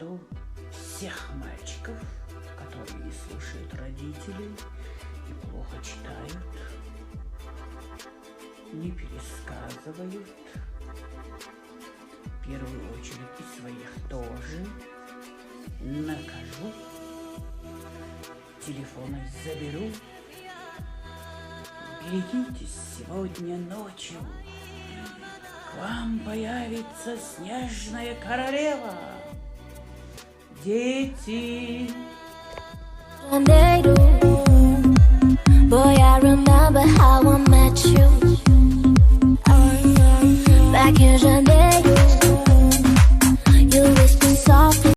сяду всех мальчиков, которые не слушают родителей и плохо читают, не пересказывают, в первую очередь и своих тоже, накажу, телефоны заберу. Берегитесь, сегодня ночью к вам появится снежная королева. Дети. Boy, I remember how I met you back in Janeiro.